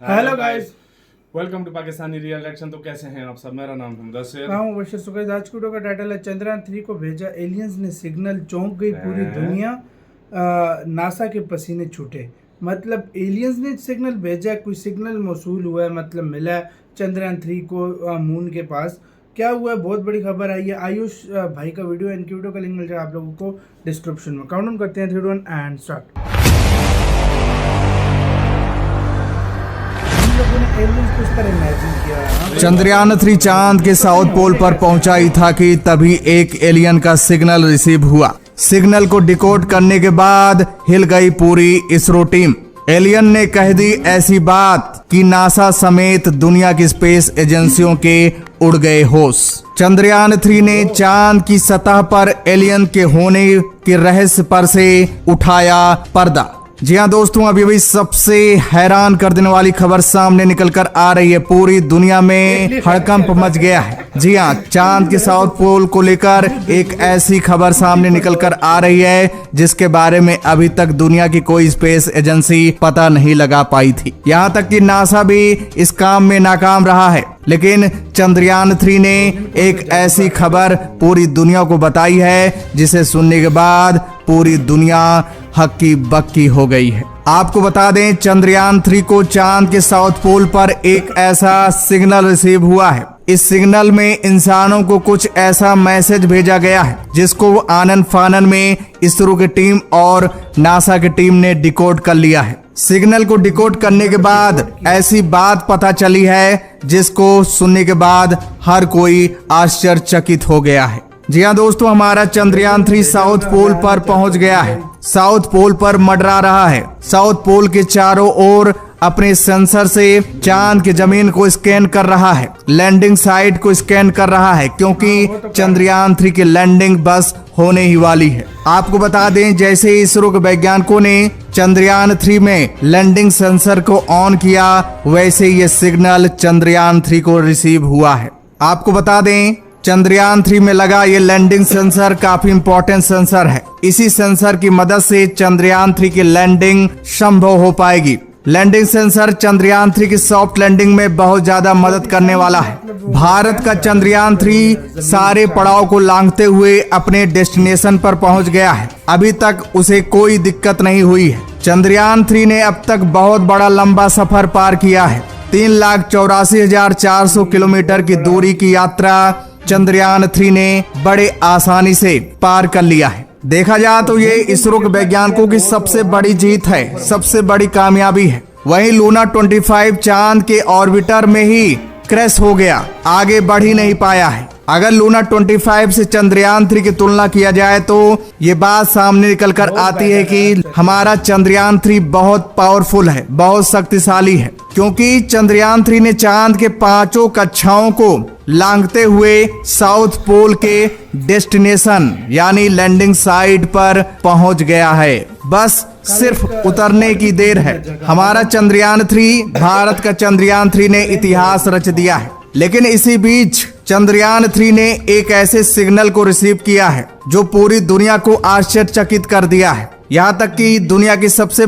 Hello guys, welcome to Pakistani real reaction. तो कैसे हैं आप सब? मेरा नाम है मुदस्सिर। मैं हूं बशीर सुकैस। आज की वीडियो का टाइटल है चंद्रयान 3 को भेजा एलियंस ने सिग्नल, चौंक गई पूरी दुनिया, नासा के पसीने छूटे। मतलब एलियंस ने सिग्नल भेजा, कोई सिग्नल मौसूल हुआ है, मतलब मिला है चंद्रयान 3 को मून के पास। क्या हुआ है, बहुत बड़ी खबर आई है। आयुष भाई का वीडियो, इनकी वीडियो का लिंक मिल जाएगा आप लोगों को डिस्क्रिप्शन में। काउंट डाउन करते हैं 3, 2, 1 एंड स्टार्ट। चंद्रयान 3 चांद के साउथ पोल पर पहुंचा ही था कि तभी एक एलियन का सिग्नल रिसीव हुआ। सिग्नल को डिकोड करने के बाद हिल गई पूरी इसरो टीम। एलियन ने कह दी ऐसी बात कि नासा समेत दुनिया की स्पेस एजेंसियों के उड़ गए होश। चंद्रयान 3 ने चांद की सतह पर एलियन के होने के रहस्य पर से उठाया पर्दा। जी हाँ दोस्तों, अभी सबसे हैरान कर देने वाली खबर सामने निकल कर आ रही है। पूरी दुनिया में हड़कंप मच गया है। जी हाँ, चांद के साउथ पोल को लेकर एक ऐसी खबर सामने निकल कर आ रही है जिसके बारे में अभी तक दुनिया की कोई स्पेस एजेंसी पता नहीं लगा पाई थी। यहाँ तक कि नासा भी इस काम में नाकाम रहा है। लेकिन चंद्रयान 3 ने एक ऐसी खबर पूरी दुनिया को बताई है जिसे सुनने के बाद पूरी दुनिया हक्की बक्की हो गई है। आपको बता दें, चंद्रयान 3 को चांद के साउथ पोल पर एक ऐसा सिग्नल रिसीव हुआ है। इस सिग्नल में इंसानों को कुछ ऐसा मैसेज भेजा गया है जिसको आनन फानन में इसरो की टीम और नासा की टीम ने डिकोड कर लिया है। सिग्नल को डिकोड करने के बाद ऐसी बात पता चली है जिसको सुनने के बाद हर कोई आश्चर्यचकित हो गया है। जी हाँ दोस्तों, हमारा चंद्रयान 3 साउथ पोल पर पहुंच गया है। साउथ पोल पर मंडरा रहा है। साउथ पोल के चारों ओर अपने सेंसर से चांद की जमीन को स्कैन कर रहा है, लैंडिंग साइट को स्कैन कर रहा है, क्योंकि चंद्रयान 3 की लैंडिंग बस होने ही वाली है। आपको बता दें, जैसे ही इसरो के वैज्ञानिकों ने चंद्रयान 3 में लैंडिंग सेंसर को ऑन किया, वैसे ये सिग्नल चंद्रयान 3 को रिसीव हुआ है। आपको बता दें, चंद्रयान 3 में लगा ये लैंडिंग सेंसर काफी इंपॉर्टेंट सेंसर है। इसी सेंसर की मदद से चंद्रयान 3 की लैंडिंग संभव हो पाएगी। लैंडिंग सेंसर चंद्रयान 3 की सॉफ्ट लैंडिंग में बहुत ज्यादा मदद करने वाला है। भारत का चंद्रयान 3 सारे पड़ाव को लांघते हुए अपने डेस्टिनेशन पर पहुंच गया है। अभी तक उसे कोई दिक्कत नहीं हुई है। चंद्रयान 3 ने अब तक बहुत बड़ा लंबा सफर पार किया है। 3,84,400 किलोमीटर की दूरी की यात्रा चंद्रयान 3 ने बड़े आसानी से पार कर लिया है। देखा जाए तो ये इसरो के वैज्ञानिकों की सबसे बड़ी जीत है, सबसे बड़ी कामयाबी है। वहीं लूना 25 चांद के ऑर्बिटर में ही क्रैश हो गया, आगे बढ़ ही नहीं पाया है। अगर लूना 25 से चंद्रयान 3 की तुलना किया जाए तो ये बात सामने निकल कर आती है कि हमारा चंद्रयान 3 बहुत पावरफुल है, बहुत शक्तिशाली है, क्योंकि चंद्रयान 3 ने चांद के 5 कक्षाओं को लांघते हुए साउथ पोल के डेस्टिनेशन यानी लैंडिंग साइट पर पहुंच गया है। बस सिर्फ उतरने की देर है। हमारा चंद्रयान 3, भारत का चंद्रयान 3 ने इतिहास रच दिया है। लेकिन इसी बीच चंद्रयान 3 ने एक ऐसे सिग्नल को रिसीव किया है जो पूरी दुनिया को आश्चर्यचकित कर दिया है। यहाँ तक कि दुनिया की सबसे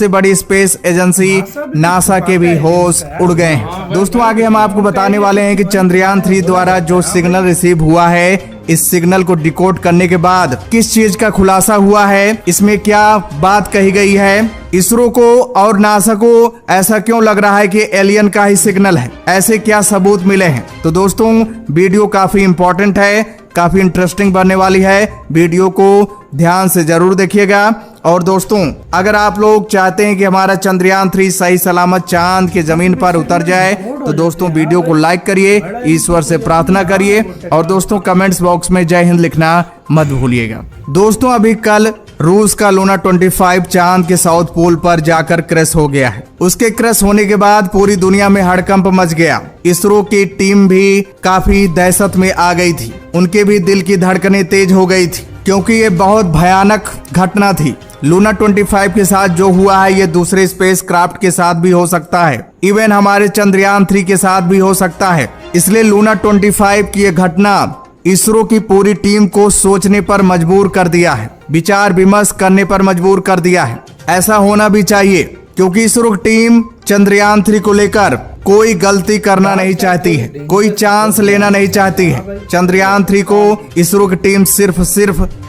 बड़ी स्पेस एजेंसी नासा के भी होश उड़ गए हैं। दोस्तों, आगे हम आपको बताने वाले हैं कि चंद्रयान 3 द्वारा जो सिग्नल रिसीव हुआ है, इस सिग्नल को डिकोड करने के बाद किस चीज का खुलासा हुआ है, इसमें क्या बात कही गई है, इसरो को और नासा को ऐसा क्यों लग रहा है कि एलियन का ही सिग्नल है, ऐसे क्या सबूत मिले हैं। तो दोस्तों, वीडियो काफी इंपॉर्टेंट है, काफी इंटरेस्टिंग बनने वाली है। वीडियो को ध्यान से जरूर देखिएगा। और दोस्तों, अगर आप लोग चाहते हैं कि हमारा चंद्रयान 3 सही सलामत चांद की जमीन पर उतर जाए तो दोस्तों वीडियो को लाइक करिए, ईश्वर से प्रार्थना करिए और दोस्तों कमेंट्स बॉक्स में जय हिंद लिखना मत भूलिएगा। दोस्तों, अभी कल रूस का लूना 25 चांद के साउथ पोल पर जाकर क्रैश हो गया है। उसके क्रैश होने के बाद पूरी दुनिया में हड़कंप मच गया। इसरो की टीम भी काफी दहशत में आ गई थी। उनके भी दिल की धड़कनें तेज हो गई थी, क्योंकि ये बहुत भयानक घटना थी। लूना 25 के साथ जो हुआ है, ये दूसरे स्पेस क्राफ्ट के साथ भी हो सकता है, इवन हमारे चंद्रयान 3 के साथ भी हो सकता है। इसलिए लूना 25 की ये घटना इसरो की पूरी टीम को सोचने पर मजबूर कर दिया है, विचार विमर्श करने पर मजबूर कर दिया है। ऐसा होना भी चाहिए, क्योंकि इसरो की टीम चंद्रयान 3 को लेकर कोई गलती करना नहीं चाहती है, कोई चांस लेना नहीं चाहती है। चंद्रयान 3 को इसरो की टीम सिर्फ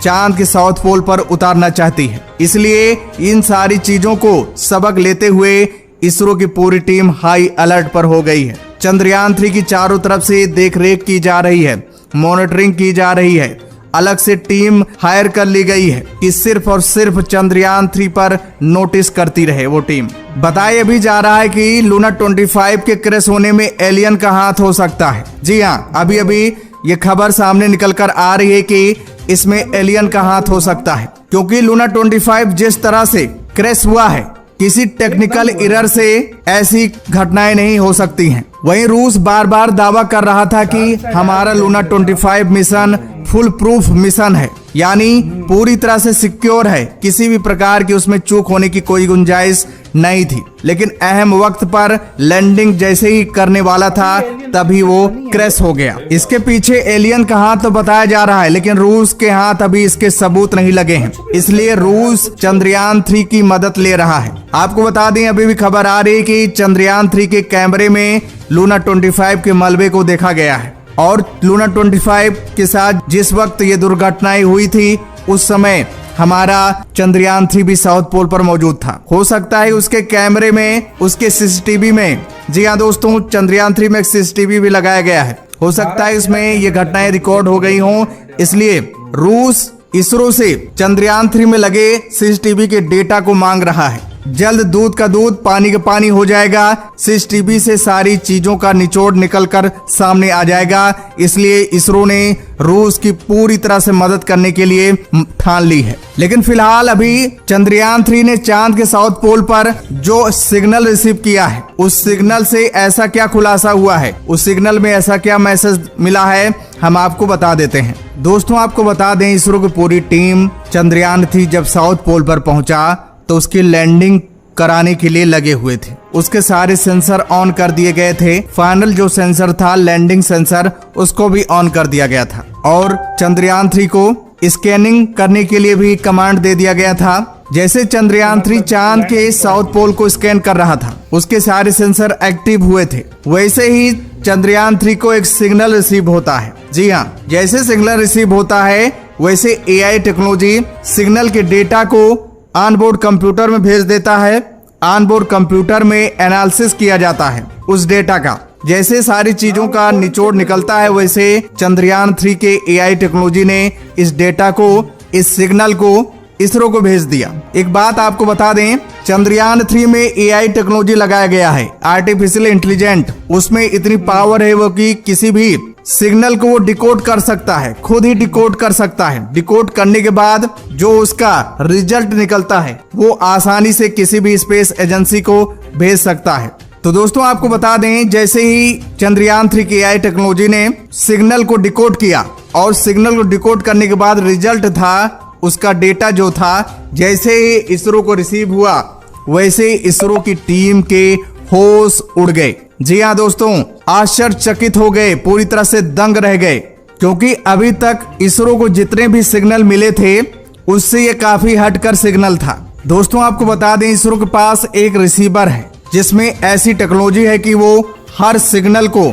चांद के साउथ पोल पर उतारना चाहती है। इसलिए इन सारी चीजों को सबक लेते हुए इसरो की पूरी टीम हाई अलर्ट पर हो गई है। चंद्रयान 3 की चारों तरफ से देखरेख की जा रही है, मॉनिटरिंग की जा रही है, अलग से टीम हायर कर ली गई है कि सिर्फ और सिर्फ चंद्रयान 3 पर नोटिस करती रहे वो टीम। बताया भी जा रहा है कि लूना 25 के क्रैश होने में एलियन का हाथ हो सकता है। जी हाँ, अभी ये खबर सामने निकल कर आ रही है कि इसमें एलियन का हाथ हो सकता है, क्योंकि लूना 25 जिस तरह से क्रैश हुआ है, किसी टेक्निकल एरर से ऐसी घटनाएं नहीं हो सकती हैं। वहीं रूस बार बार दावा कर रहा था कि हमारा Luna 25 mission full proof mission है, यानी पूरी तरह से सिक्योर है, किसी भी प्रकार की उसमें चूक होने की कोई गुंजाइश नहीं थी। लेकिन अहम वक्त पर लैंडिंग जैसे ही करने वाला था तभी वो क्रैश हो गया। इसके पीछे एलियन का हाथ तो बताया जा रहा है, लेकिन रूस के हाथ अभी इसके सबूत नहीं लगे हैं, इसलिए रूस चंद्रयान 3 की मदद ले रहा है। आपको बता दें, अभी भी खबर आ रही है कि चंद्रयान 3 के कैमरे में लूना 25 के मलबे को देखा गया है और लूना 25 के साथ जिस वक्त ये दुर्घटनाएं हुई थी उस समय हमारा चंद्रयान 3 भी साउथ पोल पर मौजूद था। हो सकता है उसके कैमरे में, उसके सीसीटीवी में, जी हाँ दोस्तों, चंद्रयान 3 में सीसीटीवी भी लगाया गया है, हो सकता है इसमें ये घटनाएं रिकॉर्ड हो गई हों। इसलिए रूस इसरो से चंद्रयान 3 में लगे सीसीटीवी के डेटा को मांग रहा है। जल्द दूध का दूध पानी का पानी हो जाएगा, सीसीटीवी से सारी चीजों का निचोड़ निकलकर सामने आ जाएगा। इसलिए इसरो ने रूस की पूरी तरह से मदद करने के लिए ठान ली है। लेकिन फिलहाल अभी चंद्रयान 3 ने चांद के साउथ पोल पर जो सिग्नल रिसीव किया है, उस सिग्नल से ऐसा क्या खुलासा हुआ है, उस सिग्नल में ऐसा क्या मैसेज मिला है, हम आपको बता देते हैं। दोस्तों, आपको बता दें, इसरो की पूरी टीम चंद्रयान 3 जब साउथ पोल पर पहुंचा तो उसकी लैंडिंग कराने के लिए लगे हुए थे। उसके सारे सेंसर ऑन कर दिए गए थे। फाइनल जो सेंसर था, लैंडिंग सेंसर, उसको भी ऑन कर दिया गया था और चंद्रयान 3 को स्कैनिंग करने के लिए भी कमांड दे दिया गया था। जैसे चंद्रयान 3 चांद के साउथ पोल को स्कैन कर रहा था, उसके सारे सेंसर एक्टिव हुए थे। वैसे ही चंद्रयान 3 को एक सिग्नल रिसीव होता है। जी हाँ, जैसे सिग्नल रिसीव होता है वैसे AI टेक्नोलॉजी सिग्नल के डेटा को ऑनबोर्ड कंप्यूटर में भेज देता है। ऑनबोर्ड कंप्यूटर में एनालिसिस किया जाता है उस डेटा का। जैसे सारी चीजों का निचोड़ निकलता है, वैसे चंद्रयान 3 के AI टेक्नोलॉजी ने इस डेटा को, इस सिग्नल को इसरो को भेज दिया। एक बात आपको बता दें, चंद्रयान 3 में AI टेक्नोलॉजी लगाया गया है, आर्टिफिशियल इंटेलिजेंट। उसमें इतनी पावर है वो कि किसी भी सिग्नल को वो डिकोड कर सकता है, खुद ही डिकोड कर सकता है। डिकोड करने के बाद जो उसका रिजल्ट निकलता है वो आसानी से किसी भी स्पेस एजेंसी को भेज सकता है। तो दोस्तों, आपको बता दें, जैसे ही चंद्रयान 3 की AI टेक्नोलॉजी ने सिग्नल को डिकोड किया और सिग्नल को डिकोड करने के बाद रिजल्ट था, उसका डेटा जो था, जैसे ही इसरो को रिसीव हुआ वैसे इसरो की टीम के होश उड़ गए। जी हाँ दोस्तों, आश्चर्यचकित हो गए, पूरी तरह से दंग रह गए, क्योंकि अभी तक इसरो को जितने भी सिग्नल मिले थे उससे ये काफी हटकर सिग्नल था। दोस्तों, आपको बता दें, इसरो के पास एक रिसीवर है जिसमें ऐसी टेक्नोलॉजी है कि वो हर सिग्नल को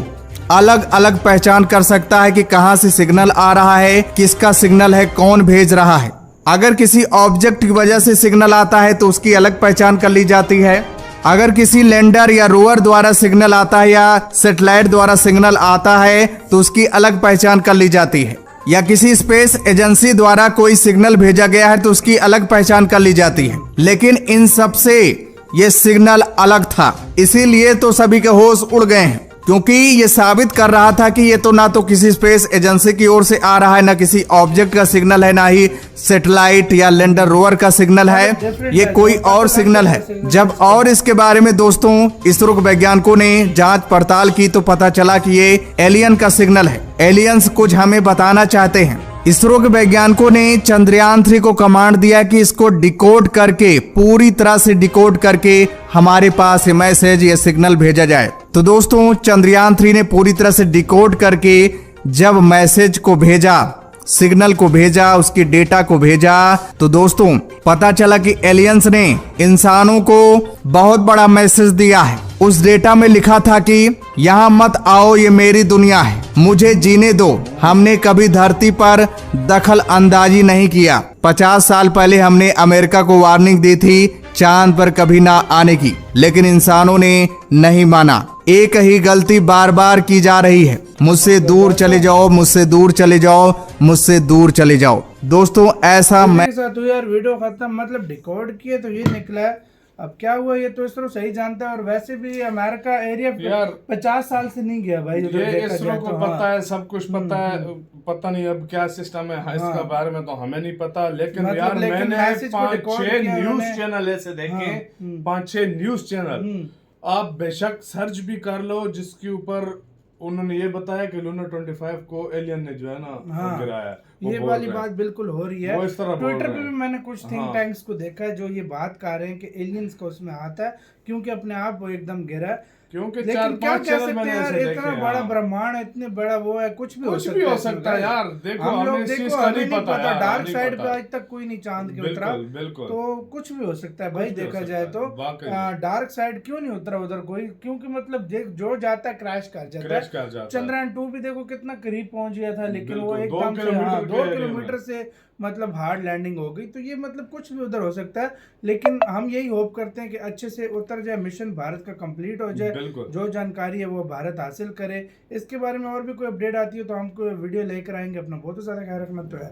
अलग अलग पहचान कर सकता है कि कहां से सिग्नल आ रहा है, किसका सिग्नल है, कौन भेज रहा है। अगर किसी ऑब्जेक्ट की वजह से सिग्नल आता है तो उसकी अलग पहचान कर ली जाती है। अगर किसी लैंडर या रोवर द्वारा सिग्नल आता है या सैटेलाइट द्वारा सिग्नल आता है तो उसकी अलग पहचान कर ली जाती है। या किसी स्पेस एजेंसी द्वारा कोई सिग्नल भेजा गया है तो उसकी अलग पहचान कर ली जाती है। लेकिन इन सब से ये सिग्नल अलग था, इसीलिए तो सभी के होश उड़ गए हैं, क्योंकि ये साबित कर रहा था कि ये तो ना तो किसी स्पेस एजेंसी की ओर से आ रहा है, ना किसी ऑब्जेक्ट का सिग्नल है, ना ही सैटेलाइट या लैंडर रोवर का सिग्नल है, ये कोई और सिग्नल है। जब और इसके बारे में दोस्तों इसरो के वैज्ञानिकों ने जांच पड़ताल की तो पता चला कि ये एलियन का सिग्नल है। एलियंस कुछ हमें बताना चाहते हैं। इसरो के वैज्ञानिकों ने चंद्रयान 3 को कमांड दिया कि इसको डिकोड करके, पूरी तरह से डिकोड करके हमारे पास मैसेज या सिग्नल भेजा जाए। तो दोस्तों, चंद्रयान 3 ने पूरी तरह से डिकोड करके जब मैसेज को भेजा, सिग्नल को भेजा, उसकी डेटा को भेजा, तो दोस्तों पता चला कि एलियंस ने इंसानों को बहुत बड़ा मैसेज दिया है। उस डेटा में लिखा था कि यहाँ मत आओ, ये मेरी दुनिया है, मुझे जीने दो, हमने कभी धरती पर दखल अंदाजी नहीं किया। 50 साल पहले हमने अमेरिका को वार्निंग दी थी चांद पर कभी ना आने की, लेकिन इंसानों ने नहीं माना। एक ही गलती बार बार की जा रही है, मुझसे दूर चले जाओ, मुझसे दूर चले जाओ, मुझसे दूर चले जाओ। दोस्तों ऐसा मैं साथ हुआ यार, वीडियो खत्म, मतलब डिकोड किए तो ये निकला है। अब क्या हुआ ये तो इसरो सही जानता है। और वैसे भी अमेरिका एरिया यार 50 साल से नहीं गया भाई, उधर ये देखा इसरो जाए को तो। पता है, सब कुछ पता है, पता नहीं अब क्या सिस्टम है इसका बारे में तो हमें नहीं पता। लेकिन मतलब यार लेकिन मैंने मैसेज को 5-6 रिकॉर्ड किया न्यूज उन्होंने। चैनल ऐसे देखे, 5-6 न्यूज चैनल, आप बेशक सर्च भी कर लो, जिसके ऊपर उन्होंने ये बताया कि लूनर 25 को एलियन ने जो है ना गिराया। वो ये बोल वाली रहे हैं। बात बिल्कुल हो रही है। वो इस तरह बोल ट्विटर रहे पे हैं। भी मैंने कुछ थिंक टैंक्स को देखा है जो ये बात कर रहे हैं कि एलियंस का उसमें हाथ है, क्योंकि अपने आप वो एकदम गिरा है। क्योंकि लेकिन क्या 4-5 कह चैनल सकते मैंने हैं यार, ऐसे इतना देखे। बड़ा हाँ। ब्रह्मांड है, इतने बड़ा वो है, कुछ भी कुछ भी हो सकता है यार। देखो हम लोग हमें इस चीज देखो का हमें नहीं पता यार, डार्क नहीं साइड पे पता। आज तक कोई नहीं चांद के उतरा, बिल्कुल बिल्कुल। तो कुछ भी हो सकता है भाई। कुछ भी हो देखा सकता जाए है, तो वाकई में। डार्क साइड क्यों नहीं उतरा उधर कोई, क्योंकि मतलब जो जाता है क्रैश कर जाता क्रैश है। कर जाता है। चंद्रयान 2 भी देखो कितना करीब पहुंच गया था, लेकिन वो बिल्कुल, 2 एकदम से किलोमीटर के 2 एरिया किलोमीटर में। से मतलब हार्ड लैंडिंग हो गई। तो ये मतलब कुछ भी उधर हो सकता है, लेकिन हम यही होप करते हैं कि अच्छे से उतर जाए, मिशन भारत का कंप्लीट हो जाए, बिल्कुल। जो जानकारी है वो भारत हासिल करे। इसके बारे में और भी कोई अपडेट आती है तो हमको वीडियो लेकर आएंगे। अपना बहुत ज्यादा ख्याल रखना तो है।